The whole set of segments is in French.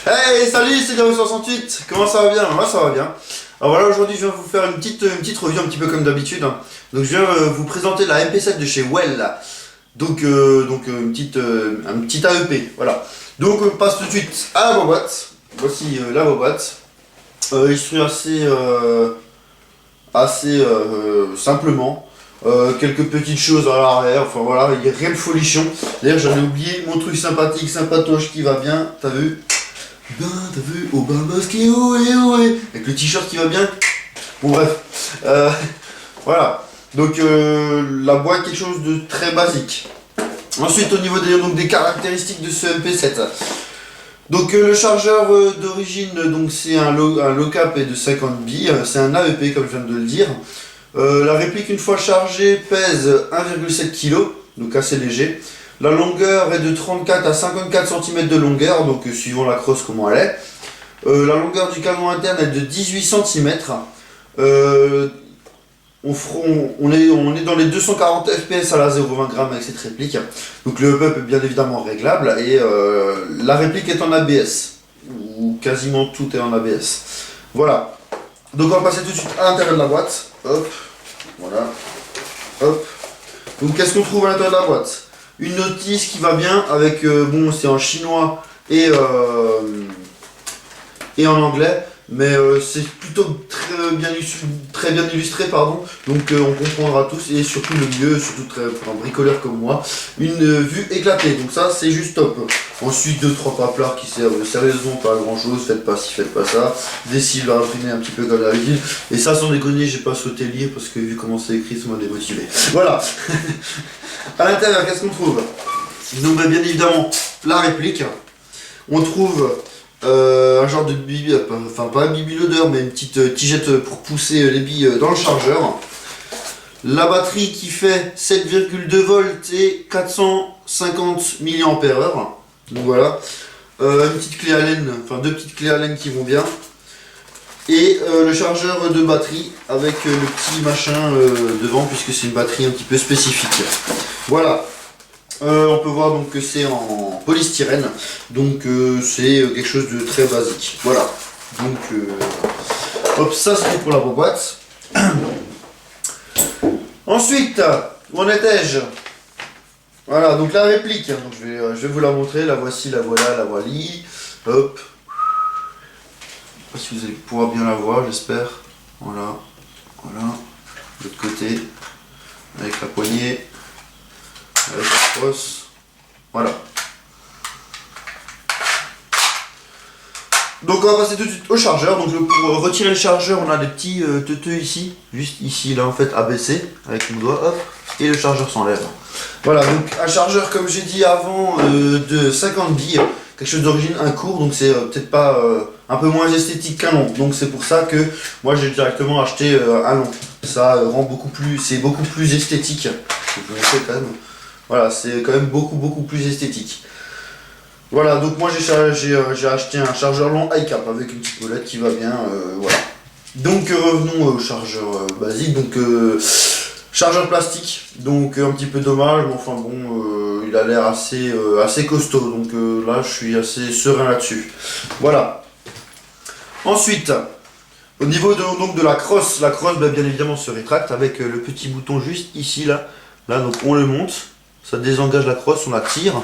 Hey, salut, c'est Garo68. Comment ça va bien? Moi, ça va bien. Alors voilà, aujourd'hui, je viens vous faire une petite review, un petit peu comme d'habitude. Donc, je viens vous présenter la MP7 de chez Well. Donc un petit AEP. Voilà. Donc, on passe tout de suite à la boîte. Voici la boîte. Instruit assez simplement. Quelques petites choses à l'arrière, enfin voilà, il n'y a rien de folichon. D'ailleurs, j'en ai oublié mon truc sympathique, sympatoche qui va bien, t'as vu? Ben, t'as vu, au Bambasque, ohé, avec le t-shirt qui va bien. Bon, bref, voilà. Donc, la boîte, quelque chose de très basique. Ensuite, au niveau des caractéristiques de ce MP7. Donc, le chargeur d'origine, donc c'est un low cap et de 50 billes, c'est un AEP comme je viens de le dire. La réplique, une fois chargée, pèse 1,7 kg, donc assez léger. La longueur est de 34 à 54 cm de longueur, donc suivant la crosse comment elle est. La longueur du canon interne est de 18 cm. On est dans les 240 fps à la 0,20 g avec cette réplique. Donc le up est bien évidemment réglable et la réplique est en ABS. Ou quasiment tout est en ABS. Voilà. Donc on va passer tout de suite à l'intérieur de la boîte. Hop. Voilà. Hop. Donc qu'est-ce qu'on trouve à l'intérieur de la boîte? Une notice qui va bien avec, bon c'est en chinois et en anglais, mais c'est plutôt très bien illustré, pardon, donc on comprendra tous, et surtout le mieux, surtout pour un bricoleur comme moi, une vue éclatée, donc ça c'est juste top. Ensuite 2-3 paplards qui servent sérieusement pas à grand chose, faites pas ci, faites pas ça, des cils à imprimer un petit peu comme d'habitude, et ça sans déconner j'ai pas souhaité lire parce que vu comment c'est écrit ça m'a démotivé. Voilà. À l'intérieur qu'est-ce qu'on trouve? Donc bien évidemment la réplique, on trouve un genre de bibi, enfin pas un bibi loader mais une petite tigette pour pousser les billes dans le chargeur. La batterie qui fait 7,2 volts et 450 mAh. Donc voilà. Une petite clé Allen, enfin deux petites clés Allen qui vont bien. Et le chargeur de batterie avec le petit machin devant puisque c'est une batterie un petit peu spécifique. Voilà. On peut voir donc que c'est en polystyrène, donc c'est quelque chose de très basique. Voilà. Donc hop, ça c'est pour la boîte. Ensuite, où en étais-je? Voilà, donc la réplique. Donc je vais vous la montrer. La voici, la voilà, la voici. Hop. Je sais pas si vous allez pouvoir bien la voir, j'espère. Voilà, voilà. De l'autre côté, avec la poignée. Avec la crosse, voilà. Donc on va passer tout de suite au chargeur. Donc pour retirer le chargeur, on a des petits teuteux ici, juste ici, là en fait abaissé avec mon doigt, hop, et le chargeur s'enlève. Voilà, donc un chargeur comme j'ai dit avant de 50 billes, quelque chose d'origine un court, donc c'est peut-être pas un peu moins esthétique qu'un long. Donc c'est pour ça que moi j'ai directement acheté un long. Ça rend beaucoup plus, c'est beaucoup plus esthétique. Je vous montrer quand même. Voilà, c'est quand même beaucoup plus esthétique. Voilà, donc moi j'ai acheté un chargeur long high cap avec une petite molette qui va bien, voilà. Donc revenons au chargeur basique, donc chargeur plastique, donc un petit peu dommage, mais enfin bon, il a l'air assez costaud, donc là je suis assez serein là-dessus. Voilà. Ensuite, au niveau de la crosse bah, bien évidemment se rétracte avec le petit bouton juste ici, là donc on le monte. Ça désengage la crosse, on la tire,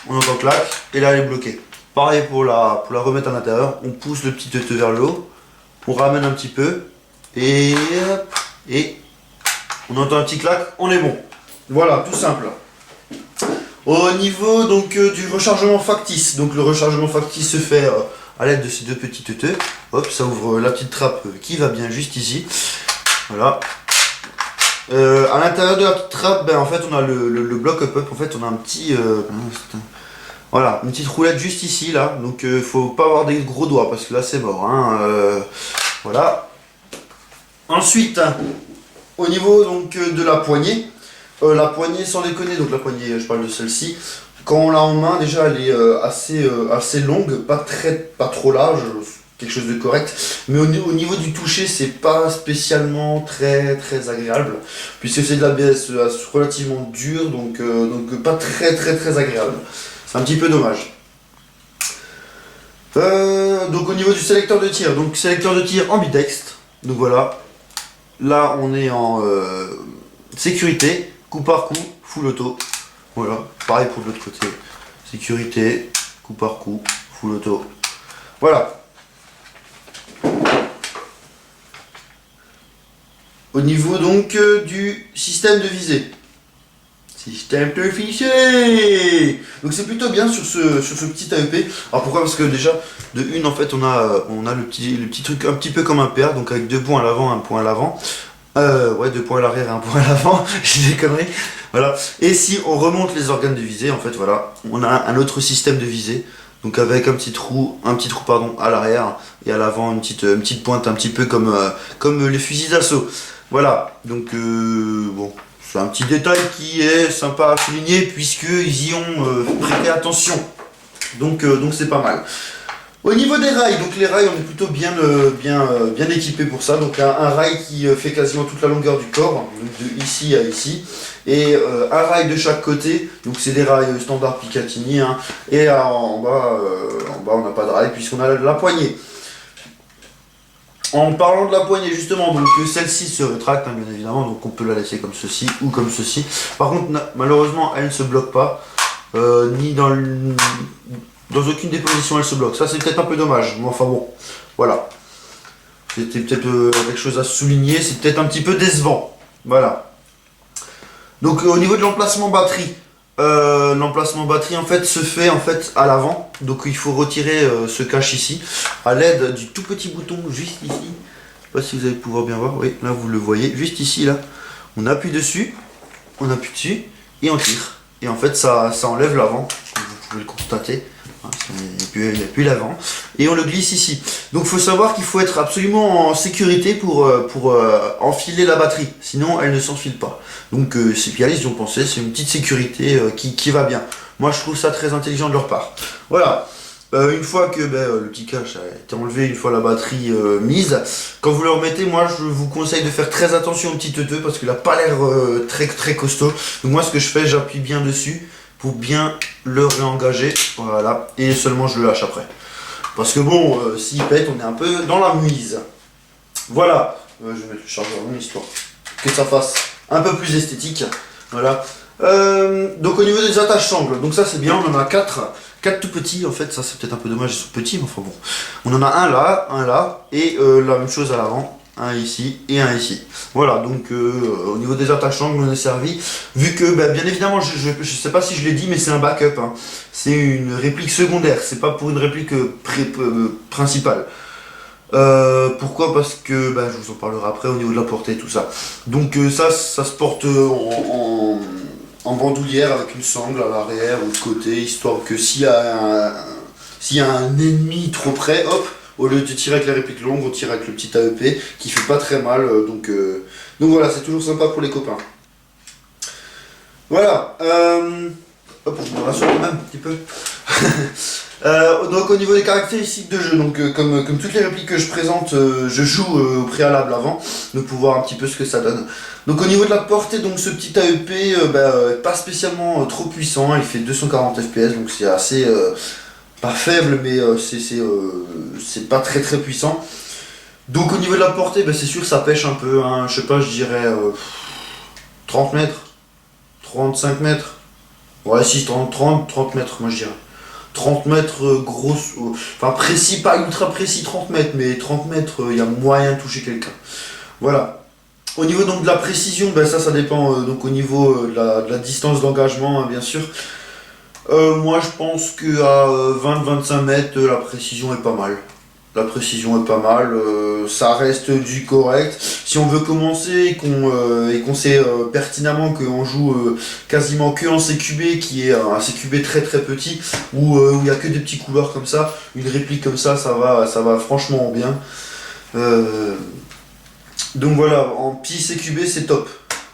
on entend clac, et là elle est bloquée. Pareil pour la remettre à l'intérieur, on pousse le petit teuteux vers le haut, on ramène un petit peu, et on entend un petit clac, on est bon. Voilà, tout simple. Au niveau donc du rechargement factice, donc le rechargement factice se fait à l'aide de ces deux petits teuteux. Hop, ça ouvre la petite trappe qui va bien juste ici. Voilà. À l'intérieur de la petite trappe, ben, en fait on a le bloc up, en fait on a un petit voilà, une petite roulette juste ici là, donc faut pas avoir des gros doigts parce que là c'est mort, hein, voilà. Ensuite, au niveau donc de la poignée sans déconner, donc la poignée, je parle de celle-ci, quand on l'a en main déjà elle est assez longue, pas trop large, quelque chose de correct, mais au niveau du toucher c'est pas spécialement très agréable puisque c'est de l'ABS relativement dur, donc pas très agréable, c'est un petit peu dommage. Donc au niveau du sélecteur de tir, donc sélecteur de tir ambidextre. Donc voilà, là on est en sécurité, coup par coup, full auto. Voilà, pareil pour de l'autre côté. Sécurité, coup par coup, full auto. Voilà. Au niveau donc du système de visée. Système de visée. Donc c'est plutôt bien sur ce petit AEP. Alors pourquoi? Parce que déjà, de une en fait on a le petit truc un petit peu comme un PA, donc avec 2 points à l'avant, un point à l'avant. Ouais, 2 points à l'arrière et un point à l'avant, j'ai des conneries. Voilà. Et si on remonte les organes de visée, en fait voilà, on a un autre système de visée. Donc avec un petit trou pardon, à l'arrière et à l'avant une petite pointe un petit peu comme les fusils d'assaut. Voilà, donc bon, c'est un petit détail qui est sympa à souligner puisqu'ils y ont prêté attention. Donc c'est pas mal. Au niveau des rails, donc les rails on est plutôt bien équipé pour ça. Donc un rail qui fait quasiment toute la longueur du corps, donc de ici à ici. Et un rail de chaque côté, donc c'est des rails standard Picatinny, hein, et en bas on n'a pas de rail puisqu'on a la poignée. En parlant de la poignée justement, donc celle-ci se rétracte hein, bien évidemment, donc on peut la laisser comme ceci ou comme ceci. Par contre malheureusement elle ne se bloque pas, ni dans aucune des positions elle se bloque. Ça c'est peut-être un peu dommage, mais enfin bon, voilà. C'était peut-être quelque chose à souligner, c'est peut-être un petit peu décevant. Voilà. Donc au niveau de l'emplacement batterie, en fait se fait en fait à l'avant. Donc il faut retirer ce cache ici à l'aide du tout petit bouton juste ici. Je sais pas si vous allez pouvoir bien voir. Oui, là vous le voyez, juste ici là. On appuie dessus, et on tire. Et en fait ça enlève l'avant, comme vous pouvez le constater. Il n'y a plus l'avant. Et on le glisse ici. Donc il faut savoir qu'il faut être absolument en sécurité pour enfiler la batterie. Sinon elle ne s'enfile pas. Donc ces pialistes y ont pensé, c'est une petite sécurité qui va bien. Moi je trouve ça très intelligent de leur part. Voilà. Une fois que le petit cache a été enlevé, une fois la batterie mise, quand vous le remettez, moi je vous conseille de faire très attention au petit teuteux parce qu'il n'a pas l'air très très costaud. Donc moi ce que je fais, j'appuie bien dessus pour bien le réengager, voilà, et seulement je le lâche après. Parce que bon, s'il pète, on est un peu dans la mouise. Voilà, je vais mettre le chargeur en histoire que ça fasse un peu plus esthétique. Voilà. Donc au niveau des attaches sangles, donc ça c'est bien, on en a 4 tout petits en fait, ça c'est peut-être un peu dommage, ils sont petits, mais enfin bon. On en a un là, et la même chose à l'avant. Un ici et un ici. Voilà, donc au niveau des attaches sangles, on est servi. Vu que, bien évidemment, je sais pas si je l'ai dit, mais c'est un backup. Hein. C'est une réplique secondaire, c'est pas pour une réplique principale. Pourquoi? Parce que, je vous en parlerai après au niveau de la portée et tout ça. Donc ça se porte en bandoulière avec une sangle à l'arrière ou de côté, histoire que s'il y a un ennemi trop près, hop, au lieu de tirer avec la réplique longue, on tire avec le petit AEP qui fait pas très mal. Donc voilà, c'est toujours sympa pour les copains. Voilà. Hop, je me rassure quand même un petit peu. Donc au niveau des caractéristiques de jeu, donc comme toutes les répliques que je présente, je joue au préalable avant, de pouvoir un petit peu ce que ça donne. Donc au niveau de la portée, donc ce petit AEP, pas spécialement trop puissant, il fait 240 fps, donc c'est assez pas faible, mais c'est pas très très puissant. Donc au niveau de la portée, c'est sûr que ça pêche un peu, hein, je sais pas, je dirais 30 mètres, 35 mètres, ouais si 30 mètres moi je dirais. 30 mètres grosse, enfin précis, pas ultra précis 30 mètres, mais 30 mètres, il y a moyen de toucher quelqu'un. Voilà. Au niveau donc de la précision, ça dépend donc au niveau de la distance d'engagement, hein, bien sûr. Moi je pense qu'à 20-25 mètres, la précision est pas mal. La précision est pas mal, ça reste du correct. Si on veut commencer et qu'on sait pertinemment qu'on joue quasiment que en CQB, qui est un CQB très très petit, où il n'y a que des petits couloirs comme ça, une réplique comme ça, ça va franchement bien. Donc voilà, en petit CQB c'est top.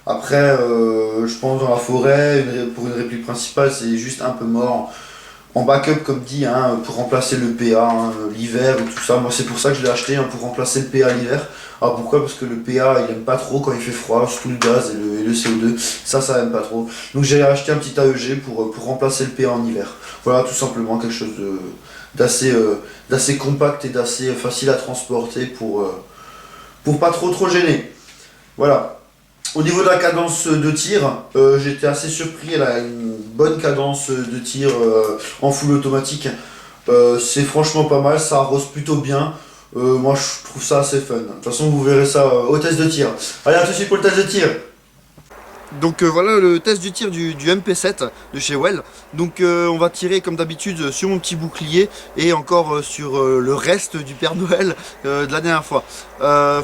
Après, je pense dans la forêt, pour une réplique principale, c'est juste un peu mort. En backup, comme dit, hein, pour remplacer le PA, hein, l'hiver et tout ça. Moi, c'est pour ça que je l'ai acheté, hein, pour remplacer le PA l'hiver. Alors pourquoi? Parce que le PA, il aime pas trop quand il fait froid, surtout le gaz et le CO2. Ça aime pas trop. Donc j'ai acheté un petit AEG pour remplacer le PA en hiver. Voilà, tout simplement quelque chose d'assez compact et d'assez facile à transporter pour pas trop gêner. Voilà. Au niveau de la cadence de tir, j'étais assez surpris, elle a une bonne cadence de tir en full automatique. C'est franchement pas mal, ça arrose plutôt bien. Moi je trouve ça assez fun. De toute façon vous verrez ça au test de tir. Allez, à tout de suite pour le test de tir. Donc voilà le test du tir du MP7 de chez Well. Donc on va tirer comme d'habitude sur mon petit bouclier et encore sur le reste du Père Noël de la dernière fois.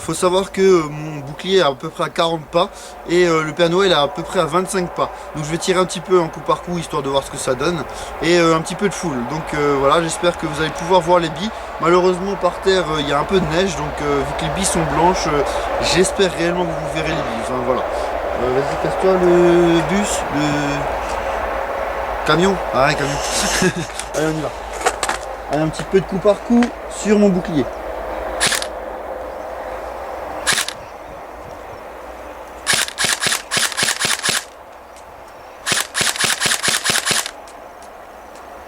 Faut savoir que mon bouclier est à peu près à 40 pas et le Père Noël est à peu près à 25 pas. Donc je vais tirer un petit peu en coup par coup histoire de voir ce que ça donne et un petit peu de full. Donc voilà, j'espère que vous allez pouvoir voir les billes. Malheureusement par terre il y a un peu de neige, donc vu que les billes sont blanches, j'espère réellement que vous verrez les billes. Enfin voilà. Vas-y, casse-toi le bus, le camion. Ah ouais, camion. Allez, on y va. Allez, un petit peu de coup par coup sur mon bouclier.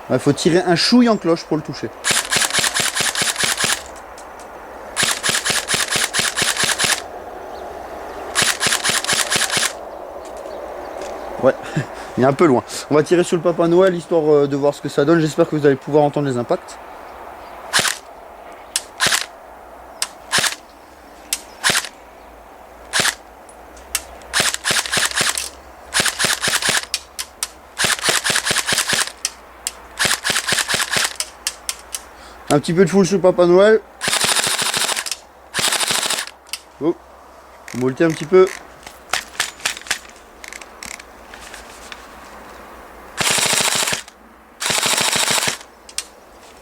Il faut tirer un chouille en cloche pour le toucher. Ouais, il est un peu loin. On va tirer sur le Papa Noël histoire de voir ce que ça donne. J'espère que vous allez pouvoir entendre les impacts. Un petit peu de full sur le Papa Noël. Oh, molleter un petit peu.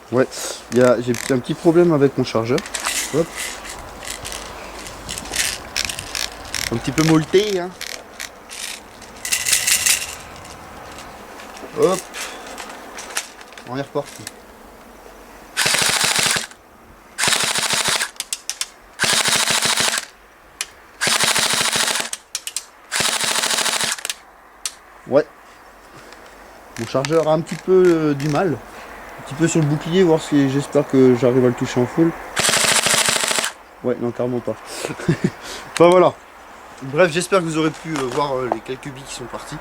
Ouais, j'ai un petit problème avec mon chargeur. Hop. Un petit peu molleté, hein. Hop. On est reparti. Ouais. Mon chargeur a un petit peu du mal. Un petit peu sur le bouclier, voir si j'espère que j'arrive à le toucher en full. Ouais, non, carrément pas. Enfin voilà. Bref, j'espère que vous aurez pu voir les quelques billes qui sont parties.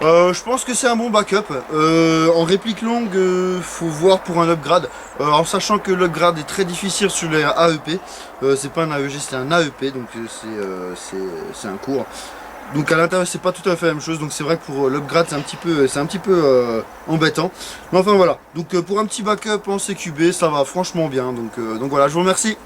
Je pense que c'est un bon backup. En réplique longue, faut voir pour un upgrade. En sachant que l'upgrade est très difficile sur les AEP. C'est pas un AEG, c'est un AEP, donc c'est un cours. Donc à l'intérieur c'est pas tout à fait la même chose, donc c'est vrai que pour l'upgrade c'est un petit peu embêtant. Mais enfin voilà, donc pour un petit backup en CQB ça va franchement bien, donc voilà, je vous remercie.